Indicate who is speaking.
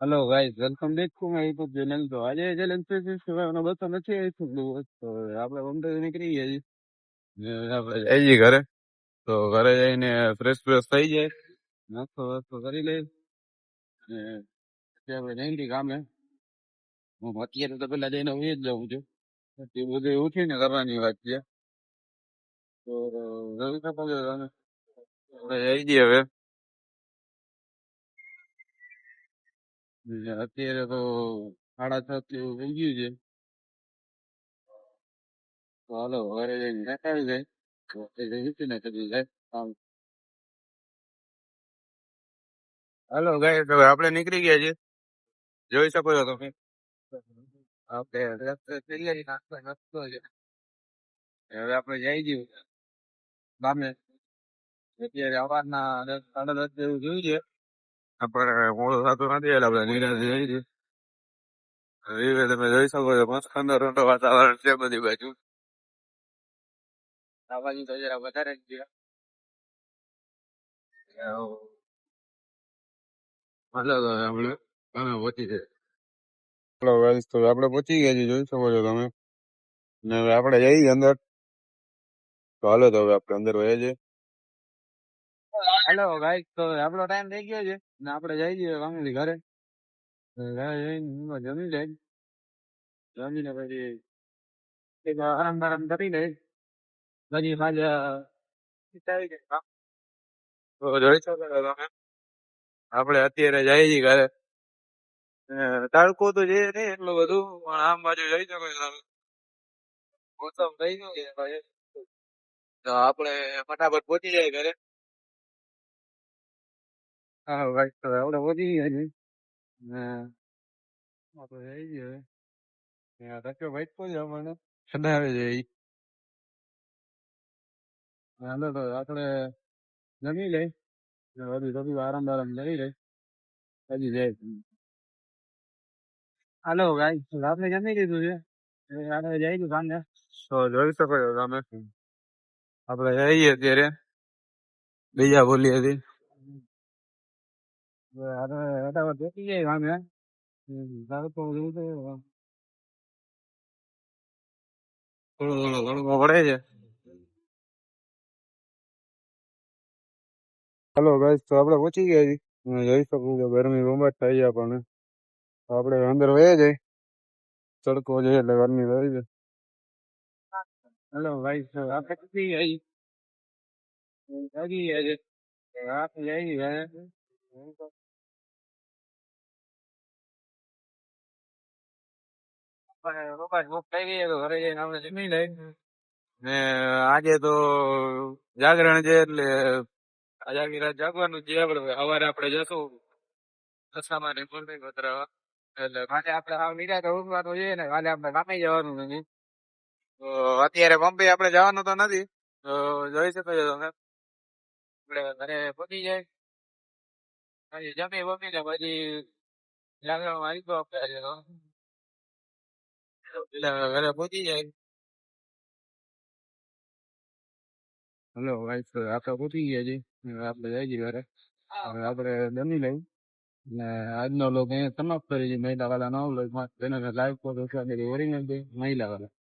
Speaker 1: Hello guys welcome back to my YouTube channel. તો આજે challenge છે બસ નથી આવીશું તો આપણે વંડર નીકળી ગયા છીએ ને આપણે જઈએ છીએ ઘરે। તો ઘરે જઈને ફ્રેશ ફ્રેશ થઈ જાય, નાસ્તો વાસ્તો કરી લઈ ને પછી આપણે જઈએ ગામે। હું અત્યારે તો પેલા જઈને ઉઈ જ જાઉં છું, પછી બધું ઉઠીને કરવાની વાત છે। તો રવિ શકો છો તમે, આપણે જઈ છીએ હવે ને અત્યારે તો 6:30 જેવું થઈ ગયું છે। તો હાલો ઘરે જઈને દેખાડી જાય તો ને કદી જાય આમ। હાલો ગાઈસ હવે આપણે નીકળી ગયા છીએ, જોઈ શકો છો તમે। આપણે રસ્તે તૈયારી નાસ્તો છે, હવે આપણે જઈ છીએ ગામે। અત્યારે સવારના 10 સાડા 10 જેવું જોયું છે, આપણે મોડું થતું નથી એટલે આપણે નિરાંતે જઈ છીએ। હવે તમે જોઈ શકો છો મસ્ત ઠંડો વાતાવરણ છે બધી બાજુ, આ બાજુ તો જરા વધારે જ છે। હાલો તો આપણે ગામે પહોંચી જાય। હાલો ગાઈસ તો આપણે પહોંચી ગયા છીએ, જોઈ શકો છો તમે ને હવે આપણે જઈએ અંદર। તો હાલો તો હવે આપણે અંદર વહી જઈએ। હાલો ગાઈસ તો આપણો ટાઈમ થઈ ગયો છે ને આપણે જઈ છીએ ગામેથી ઘરે। ઘરે જઈને જમી લઈ, જમીને પછી એક આરામ બારામ કરી લઈ, પછી પાછા આવી જાય। તો જોઈ શકો છો તમે આપણે અત્યારે જઈએ છીએ ઘરે। તડકો તો છે નહીં એટલું બધું, પણ આમ બાજુ જઈ શકો છો તમે, મોસમ થઈ ગયું છે ભાઈ। તો આપણે ફટાફટ પહોંચી જાય ઘરે। હા ભાઈ તો આપણે પહોંચી ગયા છીએ ને આપણે જઈ છીએ હવે। રસ્તો ભાઈ કોઈ આપણને સડાવે છે ઈ। હાલો તો આપણે જમી લઈ ને બધું થોડું આરામ બારામ કરી લઈ, પછી જાય। હાલો ગાઈસ આપણે જમી લીધું છે, હવે આપણે જઈશું સાંજે। તો જોઈ શકો છો તમે આપણે જઈએ અત્યારે બીજા બોલીએ હતી, આપણે ફટાફટ પહોંચી જાય સામે। તડકો જેવું છે, થોડો થોડો તડકો પડે છે। હાલો ગાઈસ તો આપણે પહોંચી ગયા છીએ, તમે જોઈ શકો છો ગરમી બહુ જ થાય છે આપણને। તો આપણે અંદર વહી જાય, તડકો છે એટલે ગરમી થઈ છે। હેલો ગાઈસ આપણે પહોંચી ગયા છીએ, જાગી ગયા છે, આપણે જઈ ઘરે। રોકાશ ભૂખ થઈ ગઈ છે તો ઘરે જઈને આપણે જમી લઈ ને આજે તો જાગરણ છે એટલે આજે આખી રાત જાગવાનું છે આપણે। સવારે આપણે જશું દશામાં ને ગુરમી પધરાવા, એટલે માટે આપણે હાવ નિરાંતે ઊંઘવાનું છે ને કાલે આપણે કામે જવાનું નથી। તો અત્યારે બોમ્બે આપણે જવાનું તો નથી, તો જોઈ શકો છો તમે આપણે ઘરે પહોંચી જાય પછી જમી બમી ને પછી જાગરણ આવી ગયો આપણે આજે તો, એટલે ઘરે પહોંચી જાય। હલો ભાઈ તો આપણે પહોંચી ગયા છીએ, હવે આપણે જઈ છીએ ઘરે। હવે આપણે જમી લઈ ને આજનો લોક અહીંયા સમાપ્ત કરી છે। મહિલા વાળા નવો લોક તેને લાઈવ ફોટો ઓરિજિનલ મહિલા વાળા।